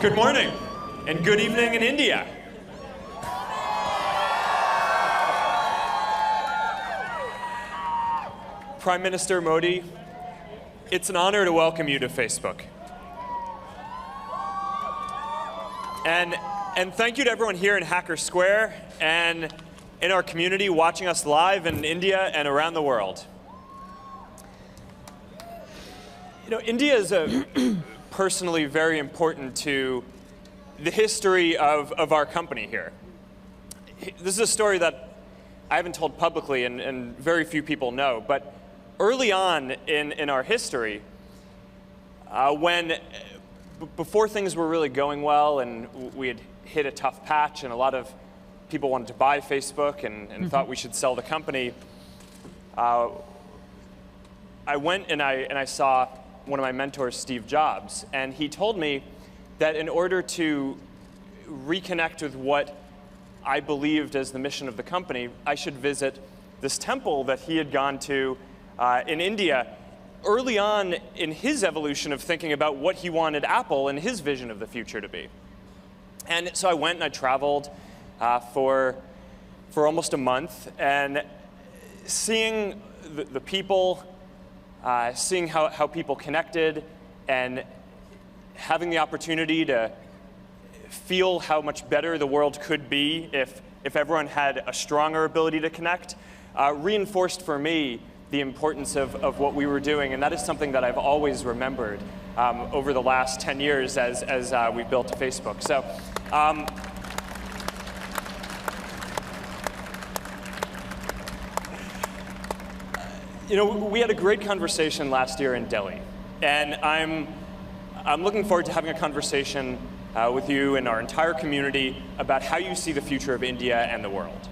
Good morning, and good evening in India. Prime Minister Modi, it's an honor to welcome you to Facebook. And thank you to everyone here in Hacker Square and in our community watching us live in India and around the world. You know, India is personally very important to the history of our company here. This is a story that I haven't told publicly and very few people know, but early on in our history, before things were really going well and we had hit a tough patch and a lot of people wanted to buy Facebook and thought we should sell the company, I went and I saw one of my mentors, Steve Jobs, and he told me that in order to reconnect with what I believed as the mission of the company, I should visit this temple that he had gone to in India early on in his evolution of thinking about what he wanted Apple and his vision of the future to be. And so I went and I traveled for almost a month, and seeing the people, seeing how people connected, and having the opportunity to feel how much better the world could be if everyone had a stronger ability to connect, reinforced for me the importance of what we were doing. And that is something that I've always remembered over the last 10 years as we built Facebook. So, you know, we had a great conversation last year in Delhi, and I'm looking forward to having a conversation with you and our entire community about how you see the future of India and the world.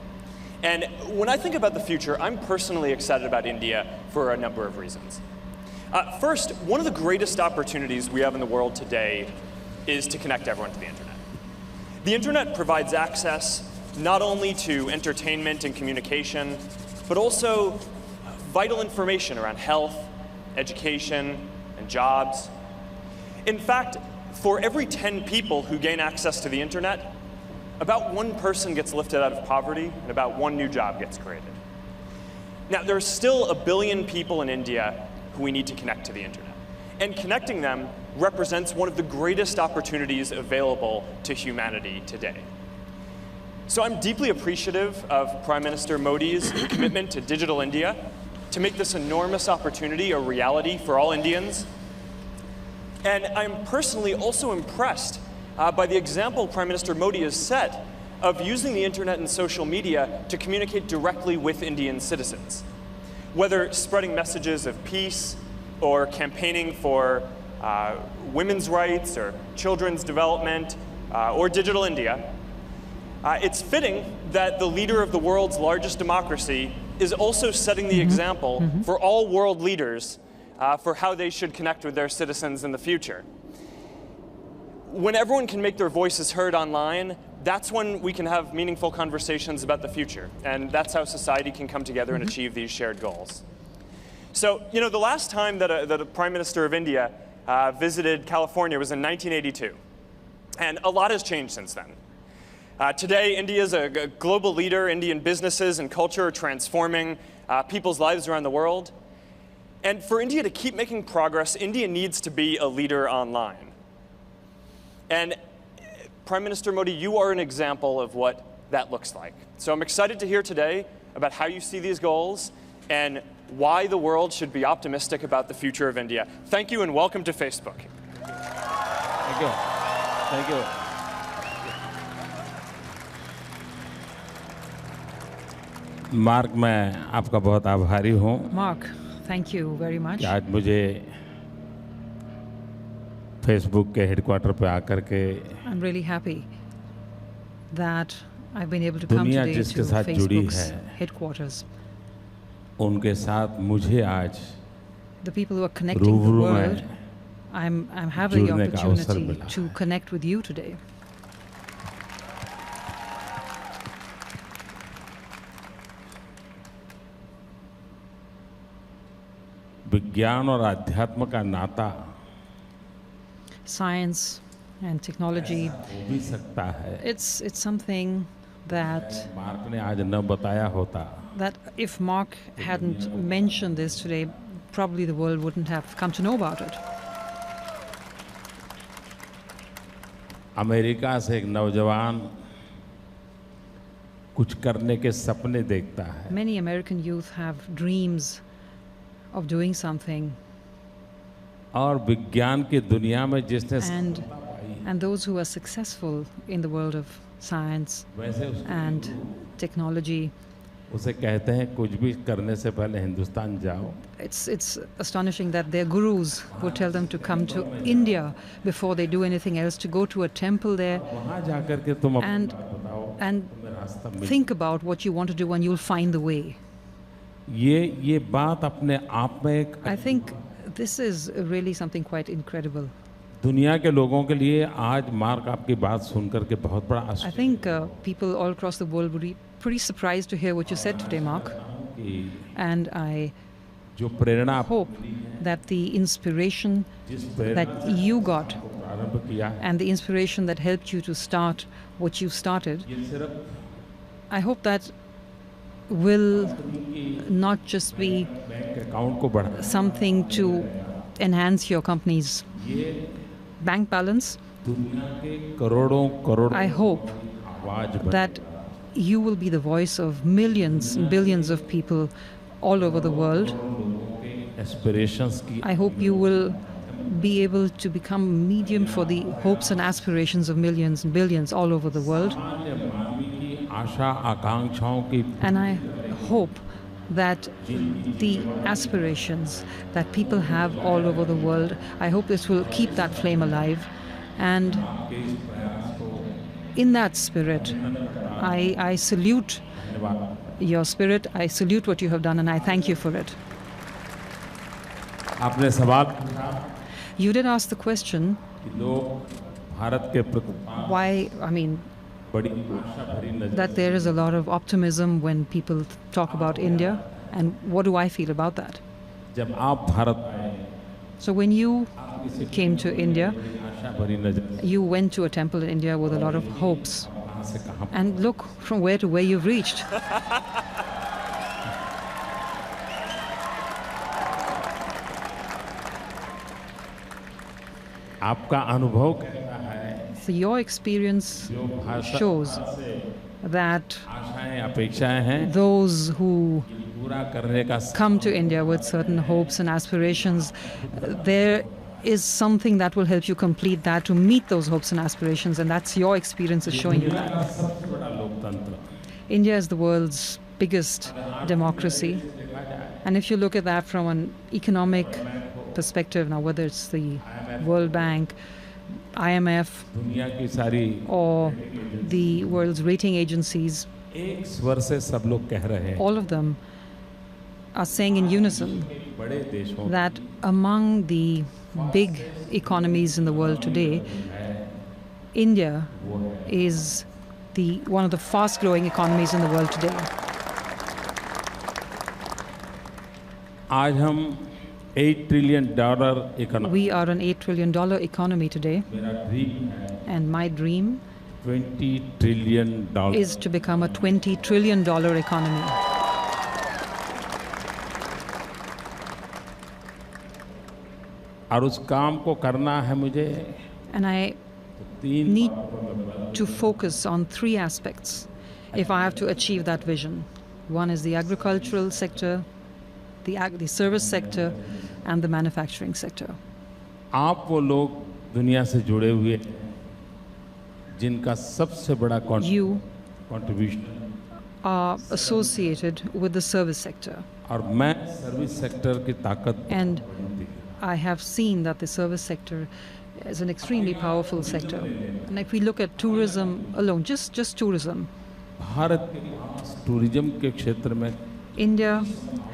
And when I think about the future, I'm personally excited about India for a number of reasons. First, one of the greatest opportunities we have in the world today is to connect everyone to the internet. The internet provides access not only to entertainment and communication, but also vital information around health, education, and jobs. In fact, for every 10 people who gain access to the internet, about one person gets lifted out of poverty and about one new job gets created. Now, there are still 1 billion people in India who we need to connect to the internet. And connecting them represents one of the greatest opportunities available to humanity today. So I'm deeply appreciative of Prime Minister Modi's commitment to Digital India, to make this enormous opportunity a reality for all Indians. And I'm personally also impressed by the example Prime Minister Modi has set of using the internet and social media to communicate directly with Indian citizens. Whether spreading messages of peace or campaigning for women's rights or children's development or Digital India, it's fitting that the leader of the world's largest democracy is also setting the example for all world leaders for how they should connect with their citizens in the future. When everyone can make their voices heard online, that's when we can have meaningful conversations about the future. And that's how society can come together and achieve these shared goals. So, you know, the last time that a Prime Minister of India visited California was in 1982. And a lot has changed since then. Today, India is a global leader. Indian businesses and culture are transforming people's lives around the world. And for India to keep making progress, India needs to be a leader online. And Prime Minister Modi, you are an example of what that looks like. So I'm excited to hear today about how you see these goals and why the world should be optimistic about the future of India. Thank you and welcome to Facebook. Thank you. Thank you. Mark, मैं आपका बहुत आभारी हूँ। Mark, thank you very much. कि आज मुझे Facebook के headquarter पे आकर के I'm really happy that I've been able to come today to Facebook's headquarters. उनके साथ मुझे आज The people who are connecting the world, I'm having the opportunity to connect with you today. विज्ञान और अध्यात्म का नाता Science and technology. It's something that if Mark hadn't mentioned this today, probably the world wouldn't have come to know about it. America से एक नौजवान कुछ करने के सपने देखता है. Many American youth have dreams of doing something. और विज्ञान की दुनिया में जिसने and those who are successful in the world of science and technology, उसे कहते हैं कुछ भी करने से पहले हिंदुस्तान जाओ. It's astonishing that their gurus would tell them to come to India before they do anything else, to go to a temple there and think about what you want to do and you'll find the way. ये बात अपने आप में एक I think this is really something quite incredible. दुनिया के लोगों के लिए आज मार्क आपकी बात सुनकर के बहुत बड़ा I think people all across the world would be pretty surprised to hear what you said today, Mark. And I hope that the inspiration that you got and the inspiration that helped you to start what you started, I hope that will not just be something to enhance your company's bank balance. I hope that you will be the voice of millions and billions of people all over the world. I hope you will be able to become a medium for the hopes and aspirations of millions and billions all over the world. And I hope that the aspirations that people have all over the world, I hope this will keep that flame alive. And in that spirit, I salute your spirit, I salute what you have done, and I thank you for it. You did ask the question, why, that there is a lot of optimism when people talk about India, and what do I feel about that? So when you came to India, you went to a temple in India with a lot of hopes. And look from where to where you've reached. So your experience shows that those who come to India with certain hopes and aspirations, there is something that will help you complete that, to meet those hopes and aspirations, and that's your experience is showing you that. India is the world's biggest democracy, and if you look at that from an economic perspective, now whether it's the World Bank, IMF, or the world's rating agencies, all of them are saying in unison that among the big economies in the world today, India is one of the fast-growing economies in the world today. We are an $8 trillion economy today, and my dream $20 trillion is to become a $20 trillion economy. और उस काम को करना है मुझे. And I need to focus on three aspects if I have to achieve that vision. One is the agricultural sector, the service sector, and the manufacturing sector. आप वो लोग दुनिया से जुड़े हुए जिनका सबसे बड़ा contribution are associated with the service sector. और मैं सर्विस सेक्टर की ताकत And I have seen that the service sector is an extremely powerful sector. And if we look at tourism alone, just tourism, Bharat tourism के क्षेत्र में India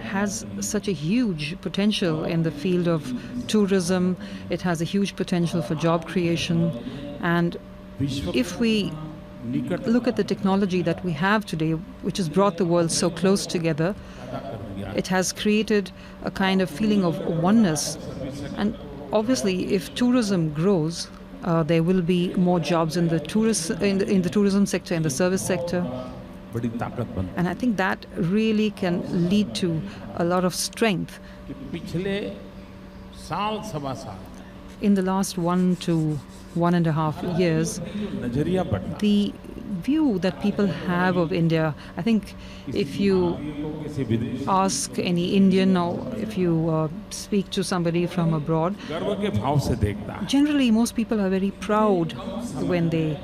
has such a huge potential in the field of tourism. It has a huge potential for job creation. And if we look at the technology that we have today, which has brought the world so close together, it has created a kind of feeling of oneness. And obviously, if tourism grows, There will be more jobs in the tourism sector, in the service sector. बड़ी ताकत बनती And I think that really can lead to a lot of strength. कि पिछले साल सवा साल In the last 1 to 1.5 years, नजरिया बदला the view that people have of India, I think if you किसी विदेश ask any Indian or if you speak to somebody from abroad, गर्व के भाव से देखता है generally most people are very proud when they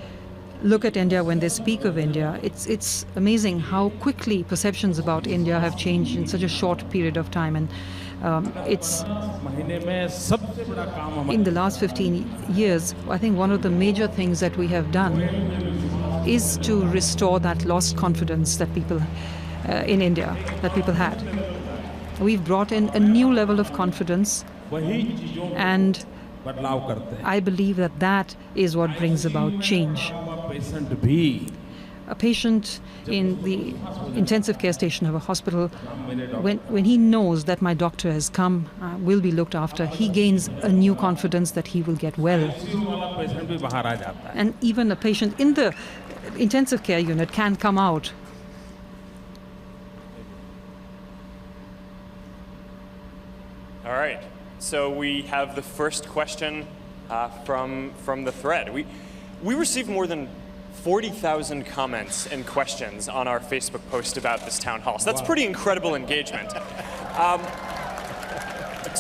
look at India, when they speak of India. It's amazing how quickly perceptions about India have changed in such a short period of time. And it's महीने में सबसे बड़ा काम हमारा in the last 15 years, I think one of the major things that we have done is to restore that lost confidence that people in India, that people had. We've brought in a new level of confidence, वही चीजों में and बदलाव करते हैं I believe that that is what brings about change. Patient भी A patient in the intensive care station of a hospital, when he knows that my doctor has come, will be looked after, he gains a new confidence that he will get well. वाला patient भी बाहर आ जाता है And even a patient in the intensive care unit can come out. All right. So we have the first question from the thread. We received more than 40,000 comments and questions on our Facebook post about this town hall. So that's pretty incredible engagement.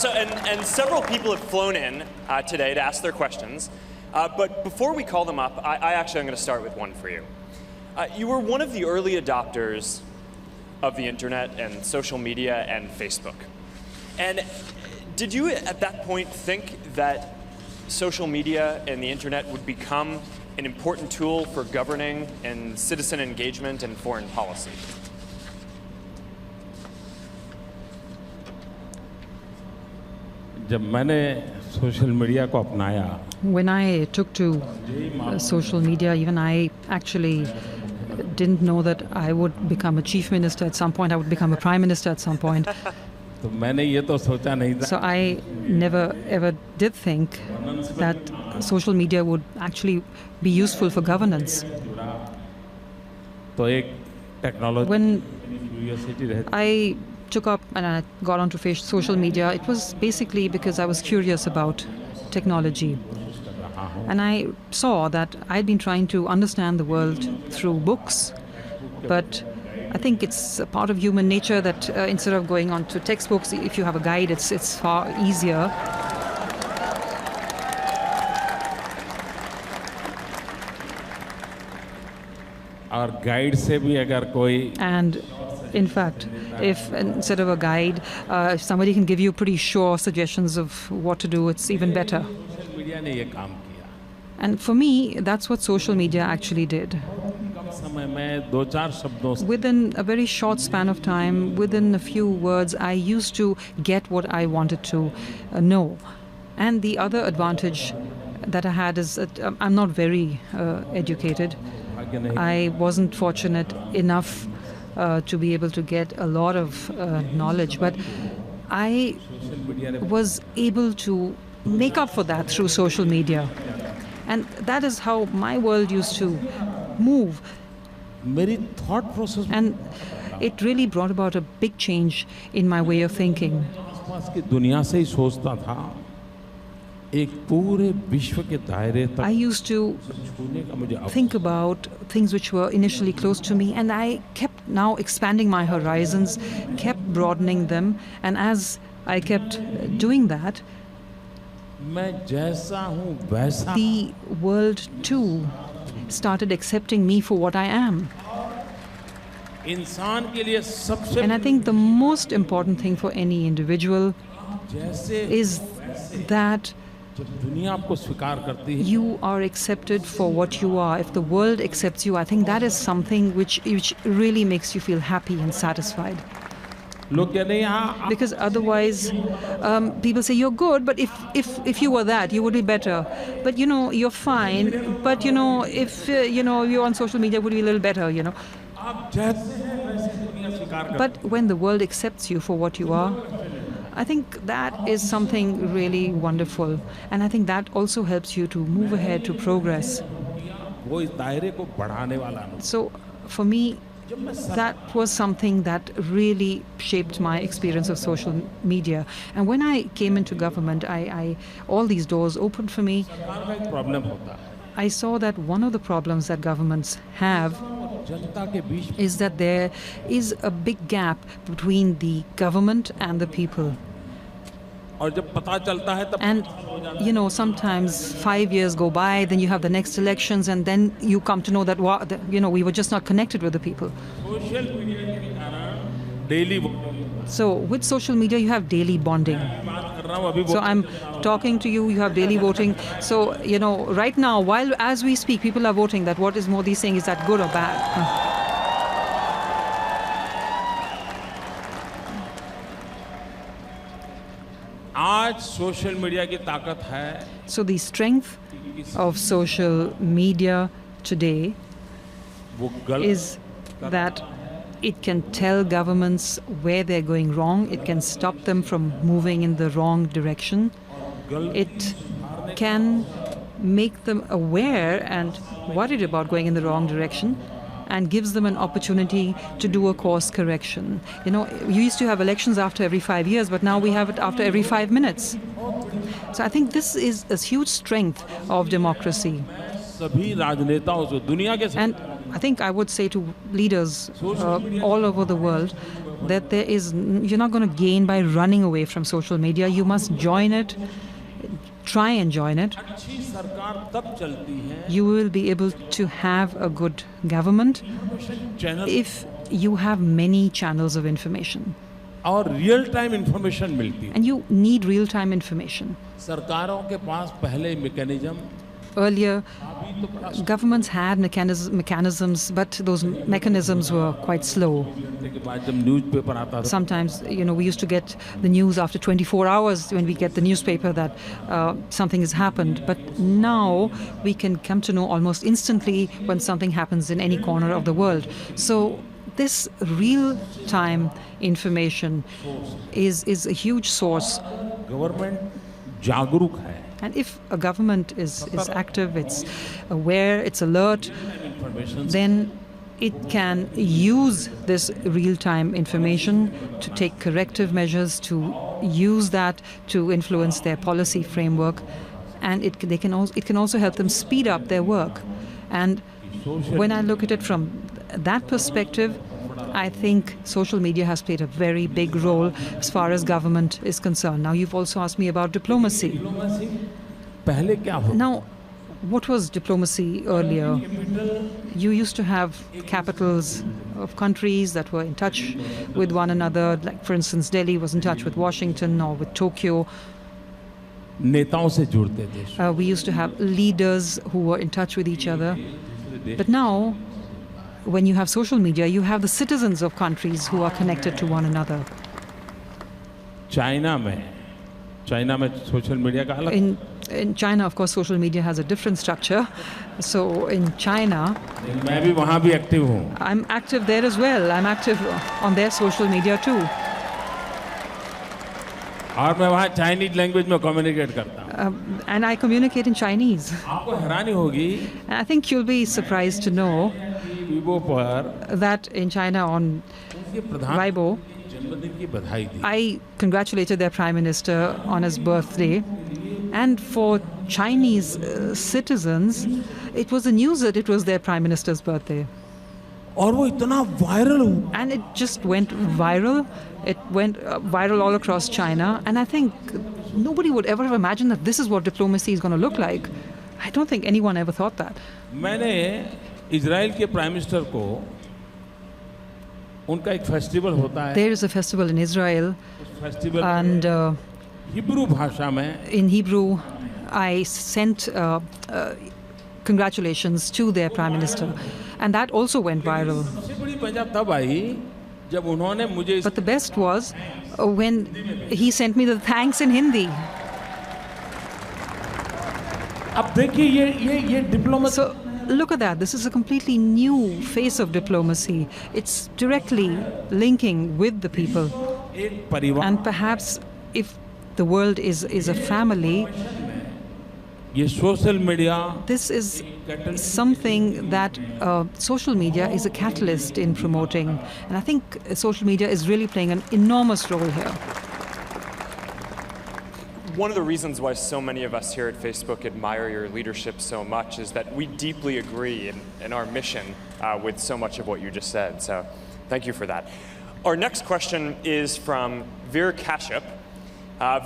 And several people have flown in today to ask their questions. But before we call them up, I actually am going to start with one for you. You were one of the early adopters of the internet and social media and Facebook. And did you at that point think that social media and the internet would become an important tool for governing and citizen engagement and foreign policy? जब मैंने social media को अपनाया When I took to social media, even I actually didn't know that I would become a chief minister at some point, I would become a prime minister at some point. तो मैंने ये तो सोचा नहीं था So I never ever did think that social media would actually be useful for governance. तो एक technology When curiosity रहती I took up and I got onto social media, it was basically because I was curious about technology. And I saw that I'd been trying to understand the world through books, but I think it's a part of human nature that instead of going on to textbooks, if you have a guide, it's far easier. और guide से भी अगर कोई And in fact, if instead of a guide, if somebody can give you pretty sure suggestions of what to do, it's even better. Social media ने ये काम किया And for me, that's what social media actually did. कम समय में दो चार शब्दों से Within a very short span of time, within a few words, I used to get what I wanted to know. And the other advantage that I had is that I'm not very educated. भाग्य नहीं I wasn't fortunate enough to be able to get a lot of knowledge, but I social media ने was able to make up for that through social media. And that is how my world used to move. मेरी thought process And it really brought about a big change in my way of thinking. आसपास की दुनिया से ही सोचता था एक पूरे विश्व के दायरे I तक used to छूने का मुझे अवसर think about things which were initially close to me, and I kept now expanding my horizons, kept broadening them, and as I kept doing that, मैं जैसा हूँ वैसा the world too started accepting me for what I am. इंसान के लिए सबसे And I think the most important thing for any individual जैसे is that जब दुनिया आपको स्वीकार करती है you are accepted for what you are. If the world accepts you, I think that is something which really makes you feel happy and satisfied. लोग कहते हैं यहाँ Because otherwise, people say you're good, but if you were that, you would be better. But you know, you're fine. But you know, if you're on social media, it would be a little better. You know. आप जैसे हैं वैसे दुनिया स्वीकार करती But when the world accepts you for what you are, I think that is something really wonderful. And I think that also helps you to move ahead, to progress. वो इस दायरे को बढ़ाने वाला नहीं। So for me, that was something that really shaped my experience of social media. And when I came into government, all these doors opened for me. सरकार का एक प्रॉब्लम होता है, I saw that one of the problems that governments have जनता के बीच is that there is a big gap between the government and the people. और जब पता चलता है तब And, you know, sometimes 5 years go by, then you have the next elections, and then you come to know that, we were just not connected with the people. Social media के कारण daily So with social media, you have daily bonding. बात कर रहा हूँ अभी So I'm talking to you, you have daily voting. So, right now, as we speak, people are voting that what is Modi saying, is that good or bad? आज social media की ताकत है So the strength of social media today वो गलत is that it can tell governments where they're going wrong. It can stop them from moving in the wrong direction. It can make them aware and worried about going in the wrong direction, and gives them an opportunity to do a course correction. You used to have elections after every 5 years, but now we have it after every 5 minutes. So I think this is a huge strength of democracy. सभी राजनेताओं से दुनिया के And I think I would say to leaders all over the world that you're not going to gain by running away from social media. You must join it, try and join it. अच्छी सरकार तब चलती है You will be able to have a good government channel if you have many channels of information. और real time information मिलती है। And you need real-time information. सरकारों के पास पहले mechanism Earlier, governments had mechanisms, but those mechanisms were quite slow. के बाद जब newspaper आता था Sometimes, we used to get the news after 24 hours when we get the newspaper that something has happened. But now we can come to know almost instantly when something happens in any corner of the world. So this real-time information is a huge source. Government जागरूक है And if a government is active, it's aware, it's alert, then it can use this real-time information to take corrective measures, to use that to influence their policy framework, and it can also help them speed up their work. And when I look at it from that perspective, I think social media has played a very big role as far as government is concerned. Now, you've also asked me about diplomacy. पहले क्या हो Now, what was diplomacy earlier? You used to have capitals of countries that were in touch with one another. Like, for instance, Delhi was in touch with Washington or with Tokyo. नेताओं से जुड़ते थे We used to have leaders who were in touch with each other. But now, when you have social media, you have the citizens of countries who are connected to one another. China में social media का अलग In China, of course, social media has a different structure. So in China, मैं भी वहाँ भी active हूँ I'm active there as well. I'm active on their social media too. और मैं वहाँ चाइनीज लैंग्वेज में कम्युनिकेट करता हूँ And I communicate in Chinese. आपको हैरानी होगी And I think you'll be surprised to know Vivo पर that in China on उनके प्रधान Weibo, जन्मदिन की बधाई दी I congratulated their prime minister on his birthday. And for Chinese citizens, it was the news that it was their prime minister's birthday. और वो इतना viral हुआ And it just went viral. It went viral all across China. And I think nobody would ever have imagined that this is what diplomacy is going to look like. I don't think anyone ever thought that. मैंने Israel के prime minister को उनका एक festival होता है There is a festival in Israel, festival and Hebrew भाषा में in Hebrew, I sent congratulations to their prime minister. And that also went viral. सबसे बड़ी मजा तब आई जब उन्होंने मुझे But the best was when he sent me the thanks in Hindi. अब देखिए ये diplomacy So look at that. This is a completely new face of diplomacy. It's directly linking with the people. एक परिवार And perhaps if the world is a family, ये social media this is something that social media is a catalyst in promoting. And I think social media is really playing an enormous role here. One of the reasons why so many of us here at Facebook admire your leadership so much is that we deeply agree in our mission with so much of what you just said. So thank you for that. Our next question is from Veer Kashyap.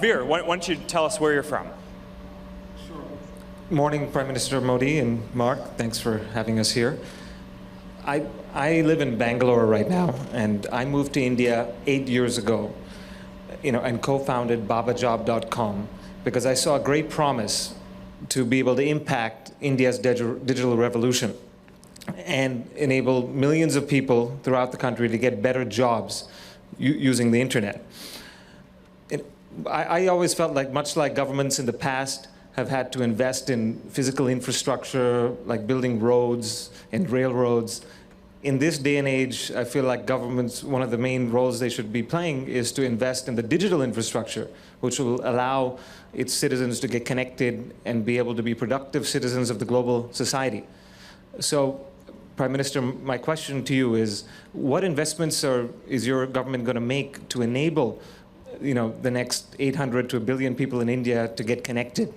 Veer, why don't you tell us where you're from? Morning, Prime Minister Modi and Mark. Thanks for having us here. I live in Bangalore right now, and I moved to India 8 years ago, and co-founded babajob.com because I saw a great promise to be able to impact India's digital revolution and enable millions of people throughout the country to get better jobs using the internet. I always felt like, much like governments in the past have had to invest in physical infrastructure, like building roads and railroads. In this day and age, I feel like governments, one of the main roles they should be playing is to invest in the digital infrastructure, which will allow its citizens to get connected and be able to be productive citizens of the global society. So, Prime Minister, my question to you is, what investments is your government going to make to enable the next 800 to 1 billion people in India to get connected?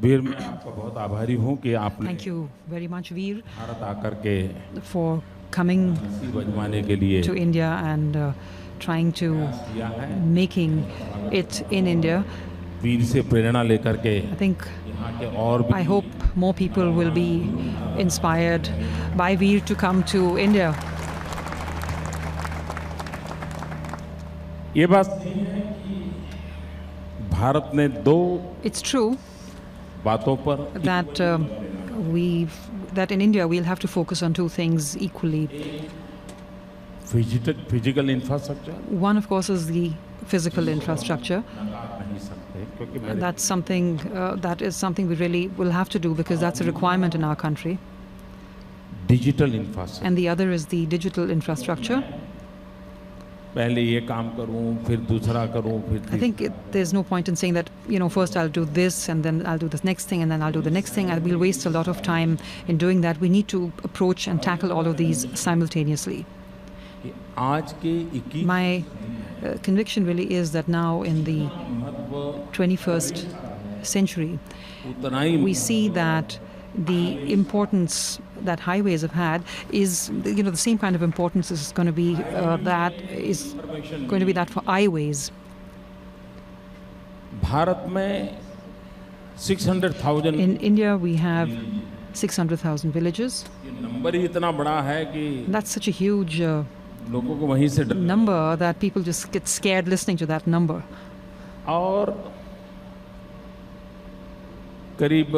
वीर, मैं आपका बहुत आभारी हूँ कि आपने Thank you very much, Veer, Bharat आकर के for coming बजवाने के लिए to India and trying to किया है। making it in India. वीर से प्रेरणा लेकर के I think, यहाँ के और भी I hope more people will be inspired by Veer to come to India. ये बात सही है कि भारत ने दो It's true बातों पर that that in India we'll have to focus on two things equally. Physical infrastructure One, of course, is the physical infrastructure. नहीं सकते क्योंकि मैंने That is something we really will have to do because that's a requirement in our country. Digital infrastructure And the other is the digital infrastructure. पहले ये काम करूं फिर दूसरा करूं फिर I think there's no point in saying that, first I'll do this and then I'll do this next thing and then I'll do the next thing. And we'll waste a lot of time in doing that. We need to approach and tackle all of these simultaneously. आज के 21 My conviction really is that now in the 21st century, उतना ही we see that the importance that highways have had is, the same kind of importance is going to be that for highways. Bharat में 600,000 In India, we have 600,000 villages. ये number ही इतना बड़ा है कि That's such a huge लोगों को वहीं से डर number that people just get scared listening to that number. और करीब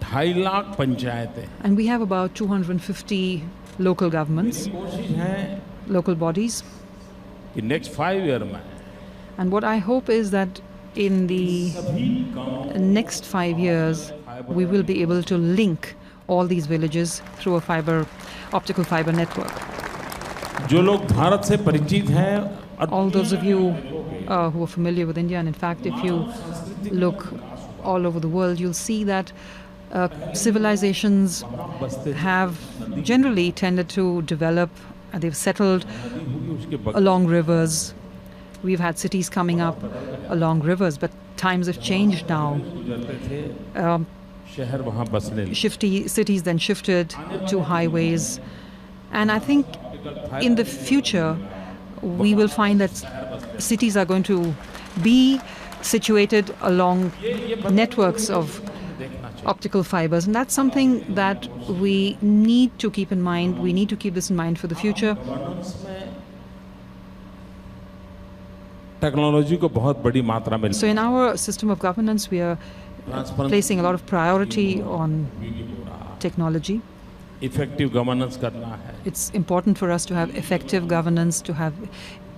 2.5 लाख पंचायतें And we have about 250 local governments, कोशिश है local bodies. कि नेक्स्ट 5 ईयर में And what I hope is that in the next 5 years, we will be able to link all these villages through a optical fiber network. जो लोग भारत से परिचित हैं All those of you who are familiar with India, and in fact, if you look all over the world, you'll see that civilizations have generally tended to develop, they've settled along rivers. We've had cities coming up along rivers, but times have changed now. शहर वहाँ बसने लगे Cities then shifted to highways. And I think in the future, we will find that cities are going to be situated along networks of optical fibers. And that's something that we need to keep in mind. We need to keep this in mind for the future. Technology को बहुत बड़ी मात्रा में So in our system of governance, we are placing a lot of priority on technology. Effective governance करना है It's important for us to have effective governance, to have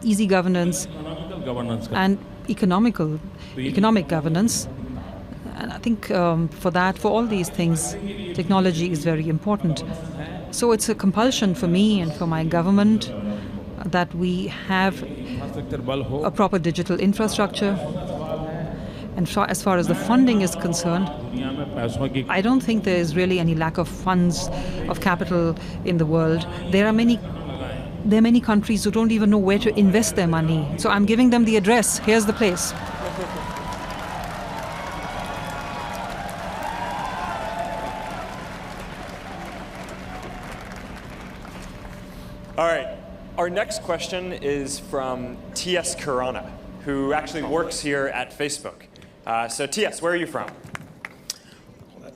easy governance economical governance and economic governance. And I think for all these things, technology is very important. So it's a compulsion for me and for my government that we have a proper digital infrastructure. And as far as the funding is concerned, I don't think there is really any lack of funds, of capital in the world. There are many countries who don't even know where to invest their money. So I'm giving them the address. Here's the place. All right. Our next question is from T.S. Khurana, who actually works here at Facebook. So T.S., where are you from?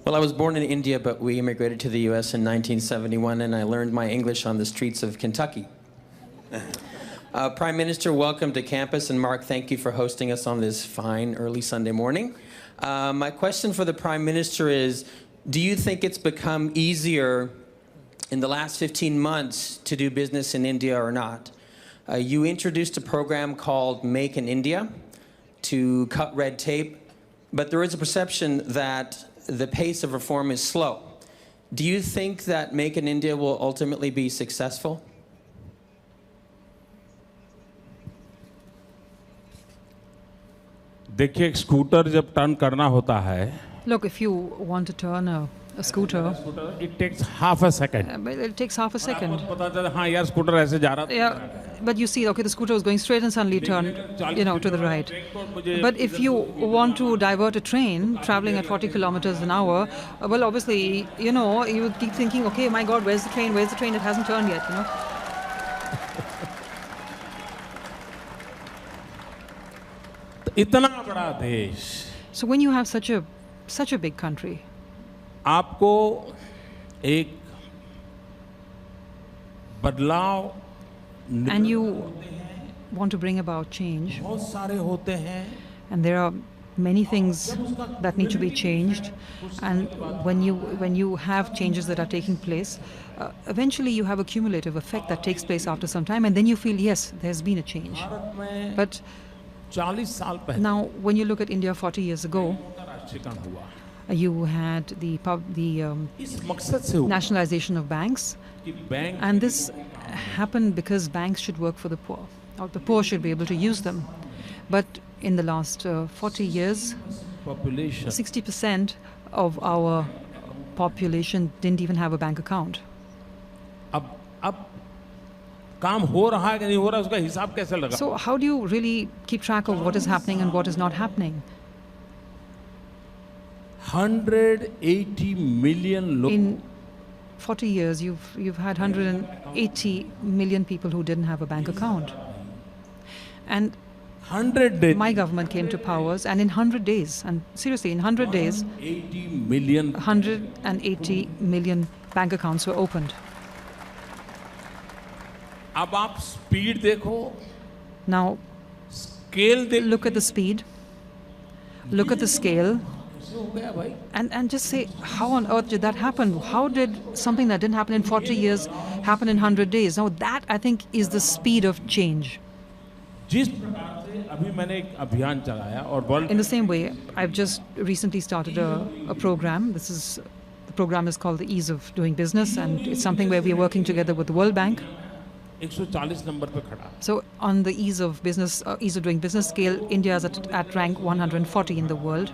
Well, I was born in India, but we immigrated to the U.S. in 1971, and I learned my English on the streets of Kentucky. Prime Minister, welcome to campus, and Mark, thank you for hosting us on this fine early Sunday morning. My question for the Prime Minister is, do you think it's become easier in the last 15 months to do business in India or not? You introduced a program called Make in India to cut red tape, but there is a perception that the pace of reform is slow. Do you think that Make in India will ultimately be successful? देखिए, एक scooter जब turn करना होता है, Look, if you want to turn a scooter, it takes half a second. it takes half a second. पता चला हाँ यार स्कूटर ऐसे जा रहा था. Yeah, but you see, okay, the scooter was going straight and suddenly turned, to the right. But if you want to divert a train traveling at 40 kilometers an hour, well, obviously, you would keep thinking, okay, my God, where's the train? Where's the train? It hasn't turned yet, इतना बड़ा देश, So when you have such a big country, आपको एक बदलाव and you want to bring about change, बहुत सारे होते हैं. and there are many things that need to be changed, and when you have changes that are taking place, eventually you have a cumulative effect that takes place after some time, and then you feel, yes, there's been a change. But 40 साल पहले now when you look at India 40 years ago, राष्ट्रीयकरण हुआ. you had the इस मकसद से हुआ nationalization of banks, कि bank and this happened because banks should work for the poor, or the poor should be able to use them. But in the last 40 years, population 60% of our population didn't even have a bank account. अब काम हो रहा है कि नहीं हो रहा, उसका हिसाब कैसे लगा? So how do you really keep track of what is happening and what is not happening? 180 million लोग. In 40 years, you've had 180 million people who didn't have a bank account. And 100 days. my government came to powers, and in 100 days, and seriously, in 100 days, 80 million. 180 million bank accounts were opened. अब आप speed देखो, Now, scale देखो, look at the speed, look at the scale, हो गया भाई. and just say, how on earth did that happen? How did something that didn't happen in 40 years happen in 100 days? Now, that, I think, is the speed of change. जिस प्रकार से अभी मैंने एक अभियान चलाया और world In the same way, I've just recently started a program. The program is called the Ease of Doing Business, and it's something where we are working together with the World Bank. 140 number पे खड़ा. So on the ease of doing business scale, India is at rank 140 in the world.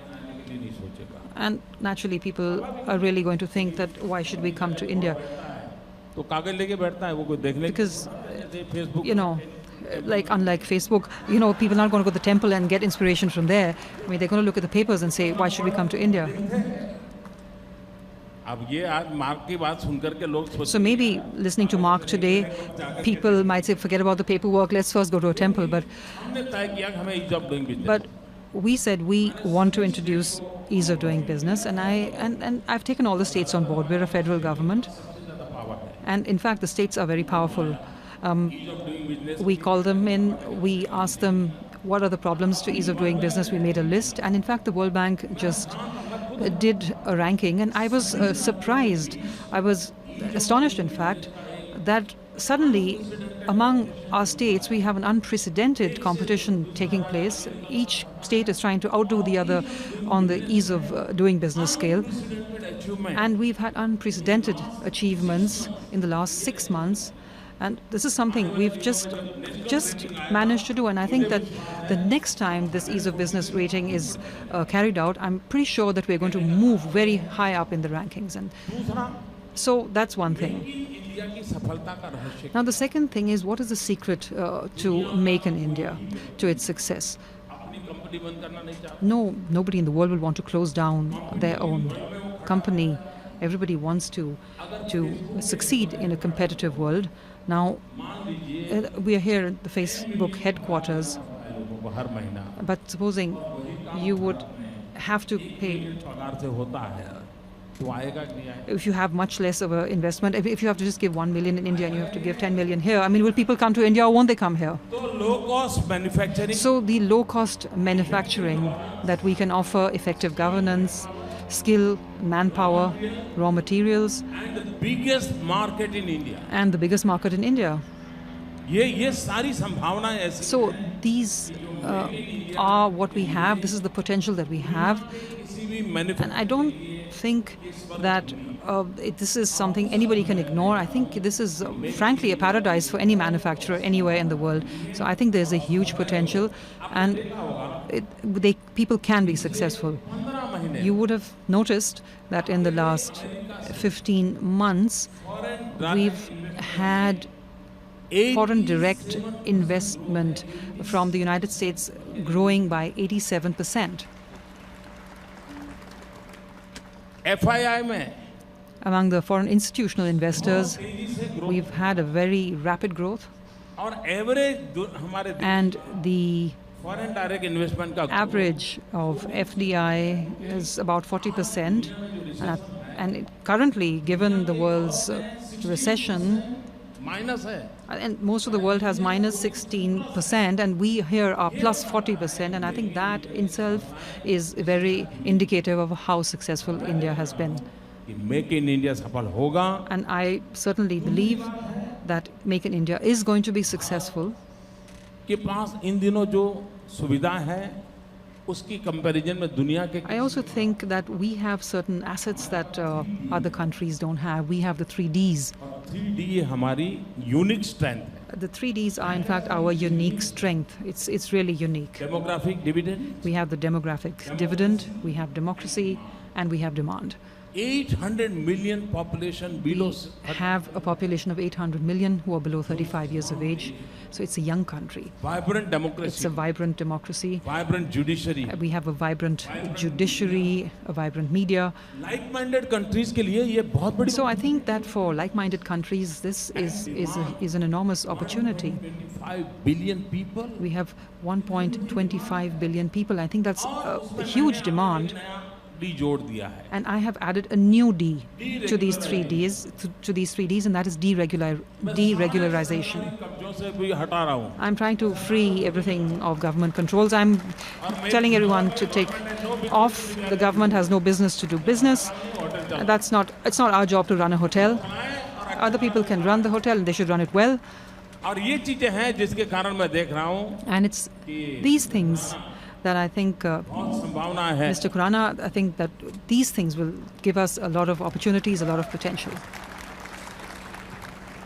And naturally, people are really going to think that why should we come to India? तो कागज लेके बैठता है वो कोई देखने. Because, Facebook like unlike Facebook, people aren't going to go to the temple and get inspiration from there. I mean, they're going to look at the papers and say, why should we come to India? अब ये आज mark की बात सुनकर के लोग सोच. So maybe listening to Mark today, people might say, forget about the paperwork, let's first go to a temple. But हमने तय किया कि हमें ease of doing business. But we said we want to introduce ease of doing business, and I've taken all the states on board. We're a federal government, and in fact, the states are very powerful. We call them in, we ask them what are the problems to ease of doing business. We made a list, and in fact, the World Bank just did a ranking, and I was surprised. I was astonished, in fact, that suddenly, among our states, we have an unprecedented competition taking place. Each state is trying to outdo the other on the ease of doing business scale. And we've had unprecedented achievements in the last 6 months. And this is something we've just managed to do. And I think that the next time this ease of business rating is carried out, I'm pretty sure that we're going to move very high up in the rankings. And so that's one thing. Now, the second thing is, what is the secret to Make in India, to its success? No, nobody in the world will want to close down their own company. Everybody wants to succeed in a competitive world. Now, we are here at the Facebook headquarters, but supposing you would have to pay, if you have much less of an investment, if you have to just give 1 million in India and you have to give 10 million here, I mean, will people come to India or won't they come here? So the low-cost manufacturing that we can offer, effective governance, skill, manpower, raw materials. And the biggest market in India. And the biggest market in India. So these are what we have. This is the potential that we have. And I don't think that this is something anybody can ignore. I think this is, frankly, a paradise for any manufacturer anywhere in the world. So I think there's a huge potential, and people can be successful. You would have noticed that in the last 15 months, we've had foreign direct investment from the United States growing by 87%. Among the foreign institutional investors, we've had a very rapid growth. And the average of FDI is about 40%. And currently, given the world's recession, and most of the world has minus 16%, and we here are plus 40%, and I think that in itself is very indicative of how successful India has been. And I certainly believe that Make in India is going to be successful. I also think that we have certain assets that other countries don't have. We have the 3Ds. The 3Ds are in fact our unique strength. It's really unique. Demographic dividend. We have the demographic dividend, we have democracy, and we have demand. 800 million population below. We have a population of 800 million who are below 35 years of age. So it's a young country. Vibrant democracy. It's a vibrant democracy. Vibrant judiciary. We have a vibrant judiciary, a vibrant media. Like-minded countries के लिए ये बहुत बड़ी. So I think that for like-minded countries, this is an enormous opportunity. 1.25 billion people. We have 1.25 billion people. I think that's a huge demand. And I have added a new D to these 3Ds, and that is deregularization. I'm trying to free everything of government controls. I'm telling everyone to take off. The government has no business to do business. It's not our job to run a hotel. Other people can run the hotel, and they should run it well. And it's these things that I think, Mr. Khurana, I think that these things will give us a lot of opportunities, a lot of potential.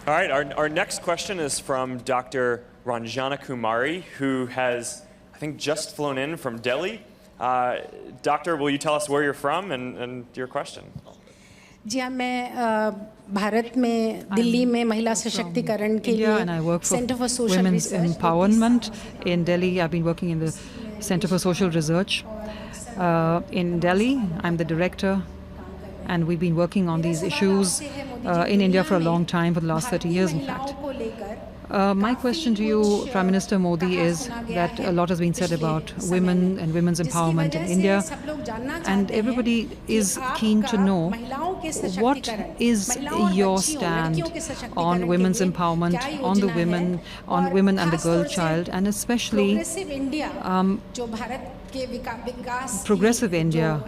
All right, our next question is from Dr. Ranjana Kumari, who has, I think, just flown in from Delhi. Doctor, will you tell us where you're from and your question? जी हाँ, मैं भारत में दिल्ली में महिला सशक्तिकरण के लिए Center for Social Women's Empowerment in Delhi. I've been working in the Center for Social Research in Delhi. I'm the director, and we've been working on these issues in India for a long time, for the last 30 years, in fact. My question to you, Prime Minister Modi, is that a lot has been said about women and women's empowerment in India, and everybody is keen to know what is your stand on women's empowerment, on women and the girl child, and especially progressive India,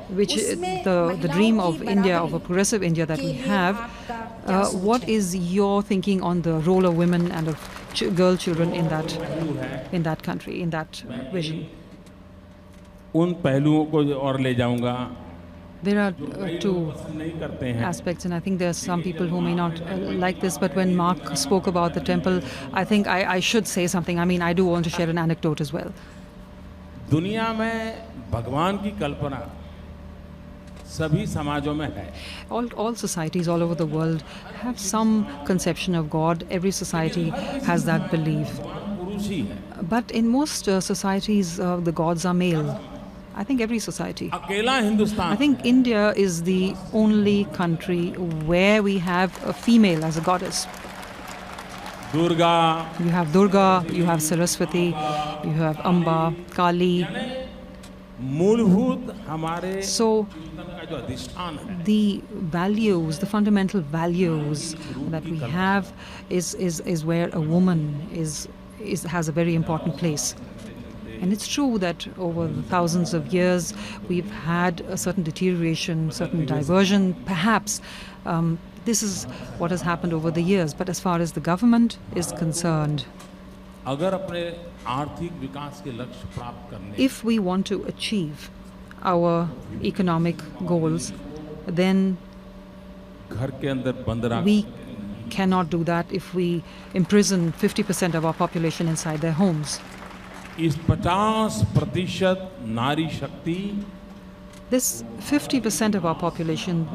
which is the dream of India, of a progressive India that we have. What is your thinking on the role of women and of girl children in that country, in that vision? उन पहलुओं को और ले जाऊंगा. There are two aspects, and I think there are some people who may not like this, but when Mark spoke about the temple, I think I should say something. I mean, I do want to share an anecdote as well. दुनिया में भगवान की कल्पना सभी समाजों में है. All societies all over the world have some conception of God. Every society has that belief. पुरुष ही है. But in most societies, the gods are male. I think every society. अकेला Hindustan. I think India is the only country where we have a female as a goddess. Durga. You have Durga, you have Saraswati, you have Amba, Kali. मूलभूत हमारे So जीवन का जो अधिष्ठान है. the values, the fundamental values that we have is where a woman has a very important place. And it's true that over the thousands of years we've had a certain deterioration, certain diversion. Perhaps this is what has happened over the years. But as far as the government is concerned, अगर अपने आर्थिक विकास के लक्ष्य प्राप्त करने if we want to achieve our economic goals, then घर के अंदर बंद रख we cannot do that if we imprison 50% of our population inside their homes. इस 50% नारी शक्ति This 50% of our population,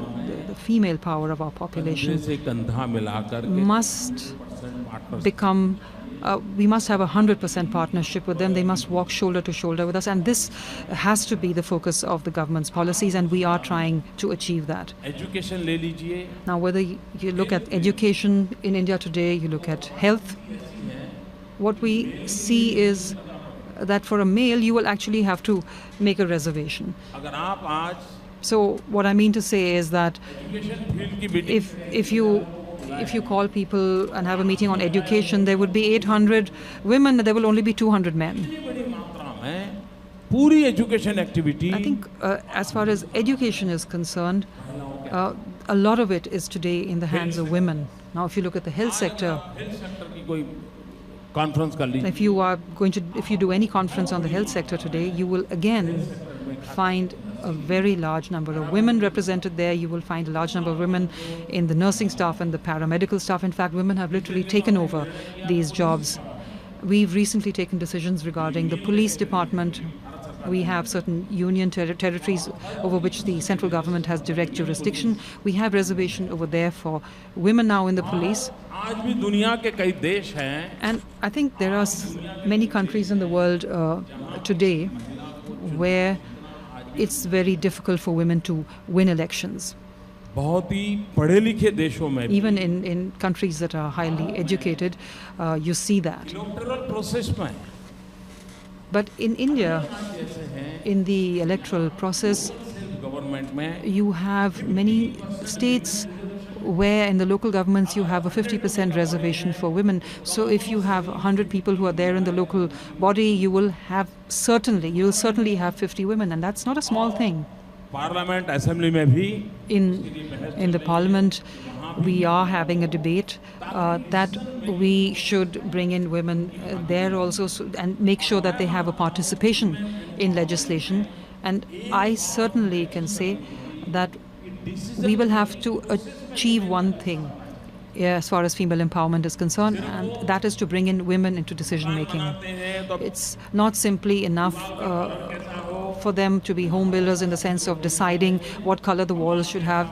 the female power of our population, से कंधा मिलाकर के must partners become, we must have 100% partnership with them. They must walk shoulder to shoulder with us. And this has to be the focus of the government's policies, and we are trying to achieve that. Education ले लीजिए. Now, whether you look at education in India today, you look at health, what we see is that for a male, you will actually have to make a reservation. अगर आप आज So what I mean to say is that education field की meeting if you call people and have a meeting on education, there would be 800 women and there will only be 200 men. बड़ी मात्रा में पूरी education activity I think as far as education is concerned, a lot of it is today in the hands of women. Now, if you look at the health sector, health sector की कोई conference कर लीजिए. if you do any conference on the health sector today, you will again find a very large number of women represented there. You will find a large number of women in the nursing staff and the paramedical staff. In fact, women have literally taken over these jobs. We've recently taken decisions regarding the police department. We have certain union territories over which the central government has direct jurisdiction. We have reservation over there for women now in the police. आज भी दुनिया के कई देश हैं And I think there are many countries in the world today where it's very difficult for women to win elections. बहुत ही पढ़े लिखे देशों में Even in countries that are highly educated, you see that. Electoral process में But in India, in the electoral process, government में you have many states where in the local governments you have a 50% reservation for women. So if you have 100 people who are there in the local body, you will certainly have 50 women, and that's not a small thing. Parliament assembly में भी In the parliament, we are having a debate that we should bring in women there also and make sure that they have a participation in legislation. And I certainly can say that we will have to achieve one thing as far as female empowerment is concerned, and that is to bring in women into decision making. It's not simply enough for them to be home builders in the sense of deciding what color the walls should have.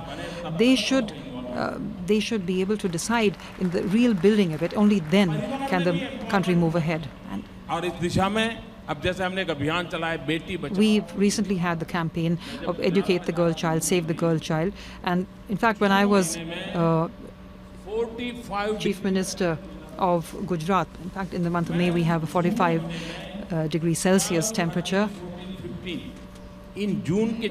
They should be able to decide in the real building of it. Only then can the country move ahead. And और इस दिशा में अब जैसे हमने एक अभियान चलाया Beti Bachao. we've recently had the campaign of Educate the Girl Child, Save the Girl Child. And in fact, when I was 45 Chief Minister of Gujarat, in fact, in the month of May, we have a 45 degrees Celsius temperature. इन जून के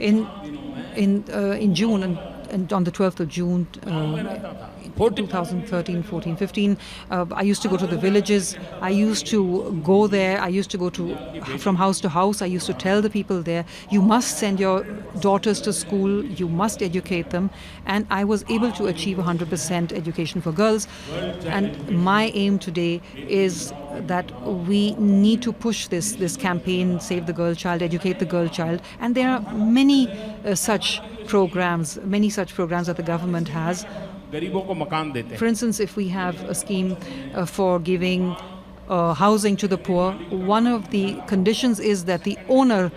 In June, and and on the 12th of June 2013, 14, 15, I used to go to the villages. I used to go there. I used to go from house to house. I used to tell the people there, you must send your daughters to school. You must educate them. And I was able to achieve 100% education for girls. And my aim today is that we need to push this campaign, Save the Girl Child, Educate the Girl Child. And there are many such programs that the government has. For instance, if we have a scheme for giving housing to the poor, one of the conditions is that the owner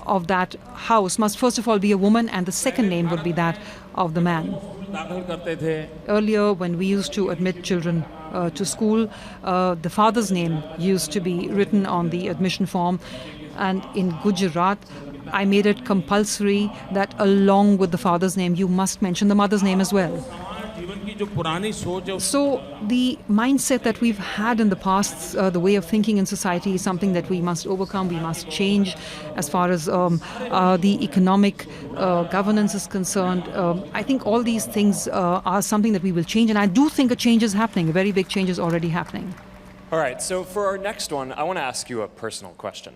of that house must first of all be a woman, and the second name would be that of the man. Earlier, when we used to admit children to school, the father's name used to be written on the admission form, and in Gujarat, I made it compulsory that along with the father's name, you must mention the mother's name as well. So the mindset that we've had in the past, the way of thinking in society, is something that we must overcome, we must change. As far as the economic governance is concerned, I think all these things are something that we will change, and I do think a change is happening, a very big change is already happening. All right, so for our next one, I want to ask you a personal question.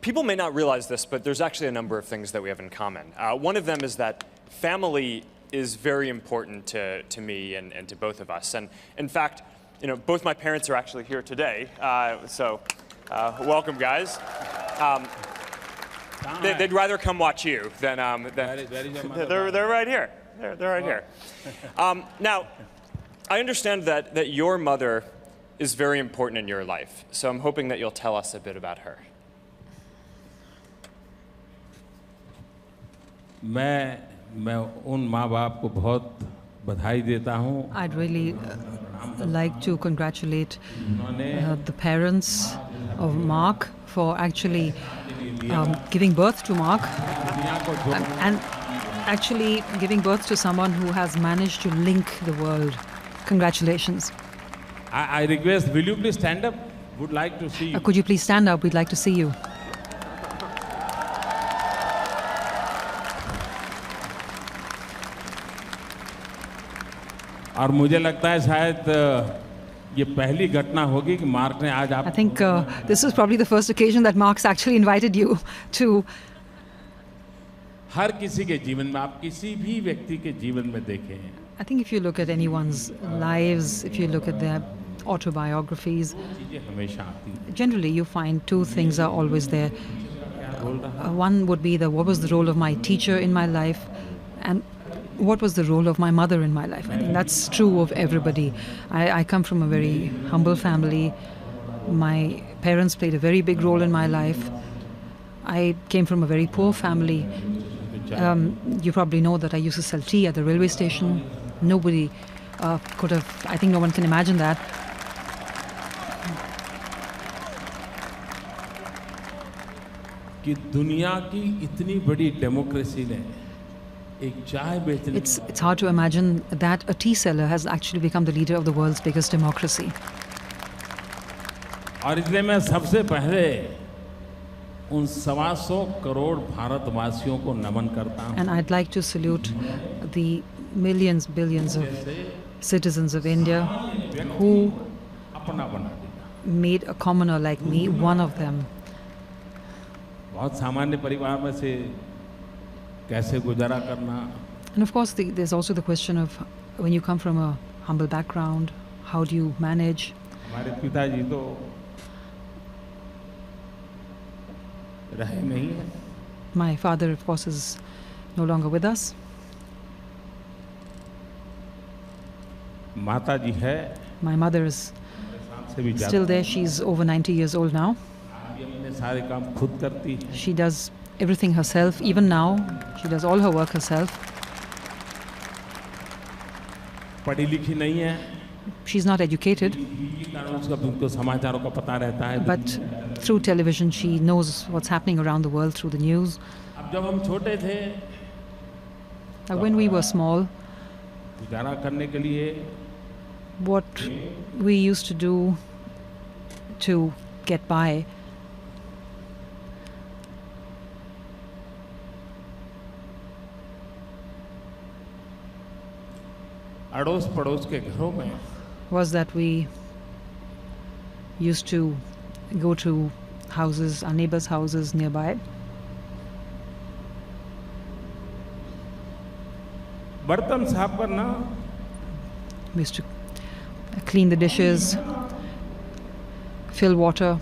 People may not realize this, but there's actually a number of things that we have in common. One of them is that family is very important to me and to both of us. And in fact, both my parents are actually here today. So welcome, guys. They'd rather come watch you than they're right here. They're right here. Now, I understand that your mother is very important in your life. So I'm hoping that you'll tell us a bit about her. मैं उन माँ बाप को बहुत बधाई देता हूँ. I'd really like to congratulate the parents of Mark for actually giving birth to Mark and actually giving birth to someone who has managed to link the world. Congratulations. I request, will you please stand up? Would like to see you. Could you please stand up? We'd like to see you. और मुझे लगता है शायद ये पहली घटना होगी कि मार्क ने आज आप. I think this is probably the first occasion that Mark's actually invited you to. हर किसी के जीवन में आप किसी भी व्यक्ति के जीवन में देखें. I think if you look at anyone's lives, if you look at their autobiographies, generally you find two things are always there. One would be what was the role of my teacher in my life, and what was the role of my mother in my life. I think that's true of everybody. I come from a very humble family. My parents played a very big role in my life. I came from a very poor family. You probably know that I used to sell tea at the railway station. Nobody could have, I think no one can imagine that. कि दुनिया की इतनी बड़ी democracy ने It's hard to imagine that a tea seller has actually become the leader of the world's biggest democracy. और इसलिए मैं सबसे पहले उन 125 करोड़ भारतवासियों को नमन करता हूं. And I'd like to salute the millions, billions of citizens of India who made a commoner like me one of them. बहुत सामान्य परिवार में से कैसे गुजारा करना. And of course, there's also the question of when you come from a humble background, how do you manage? हमारे पिताजी तो रहे नहीं हैं. My father, of course, is no longer with us. माता जी है. My mother is still there. She's over 90 years old now. अपने सारे काम खुद करती है. She does everything herself. Even now, she does all her work herself. पढ़ी लिखी नहीं है. She's not educated. But through television, she knows what's happening around the world through the news. When we were small, what we used to do to get by अड़ोस पड़ोस के घरों में was that we used to go to houses, our neighbors' houses nearby. बर्तन साफ करना, We used to clean the dishes, fill water.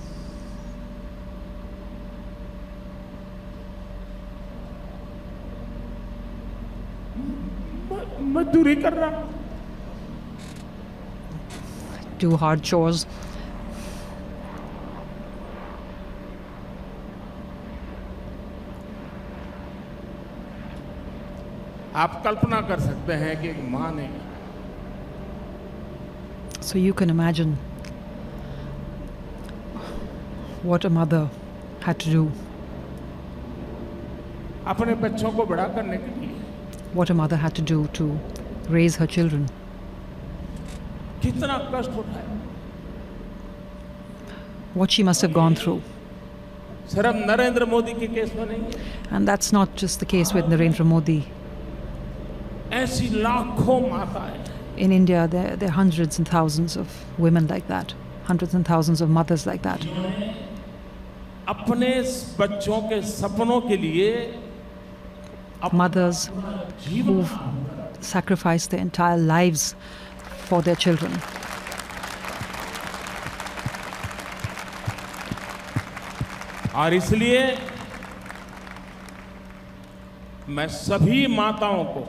मजदूरी करना, do hard chores. आप कल्पना कर सकते हैं कि एक माँ ने So you can imagine what a mother had to do, अपने बच्चों को बड़ा करने के लिए what a mother had to do to raise her children. कितना कष्ट उठाया, What she must have gone through. सिर्फ नरेंद्र मोदी के केस में नहीं है, And that's not just the case with Narendra Modi. ऐसी लाखों माताएं In India, there are hundreds and thousands of women like that, hundreds and thousands of mothers like that, अपने बच्चों के सपनों के लिए mothers who've sacrificed their entire lives for their children. और इसलिए मैं सभी माताओं को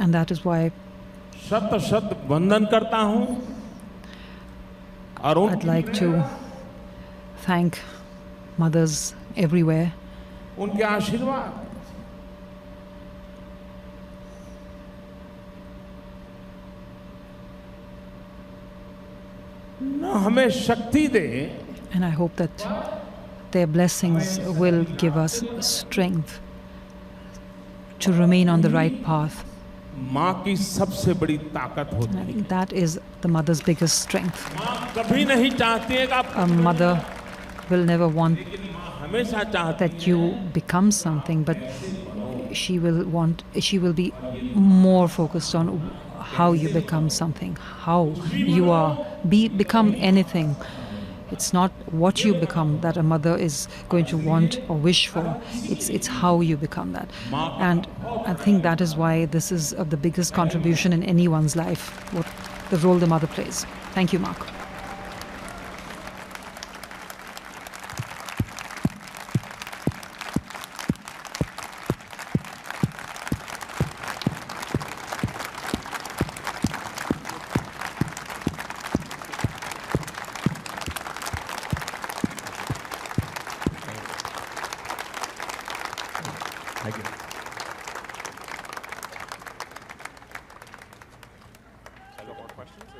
And that is why शत शत वंदन करता हूं और I'd like to thank mothers everywhere उनके आशीर्वाद न हमें शक्ति दे, and I hope that their blessings will give us strength to remain on the right path. माँ की सबसे बड़ी ताकत होती And I है। think that is the mother's biggest strength. माँ कभी नहीं चाहती है कि आप A mother will never want लेकिन माँ हमेशा चाहती that you become something, but she will be more focused on how you become something, how you become anything. It's not what you become that a mother is going to want or wish for. It's how you become that. And I think that is why this is the biggest contribution in anyone's life, what the role the mother plays. Thank you, Mark. Thank you. More questions?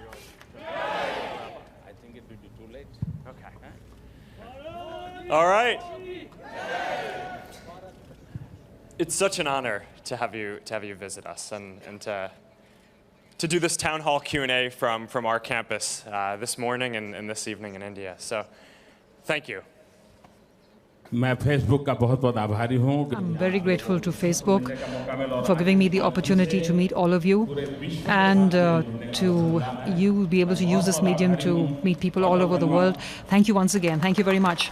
I think it will be too late. Okay. All right. It's such an honor to have you visit us and to do this town hall Q&A from our campus this morning and this evening in India. So, thank you. मैं Facebook का बहुत-बहुत आभारी हूँ। I'm very grateful to Facebook for giving me the opportunity to meet all of you and to you be able to use this medium to meet people all over the world. Thank you once again. Thank you very much.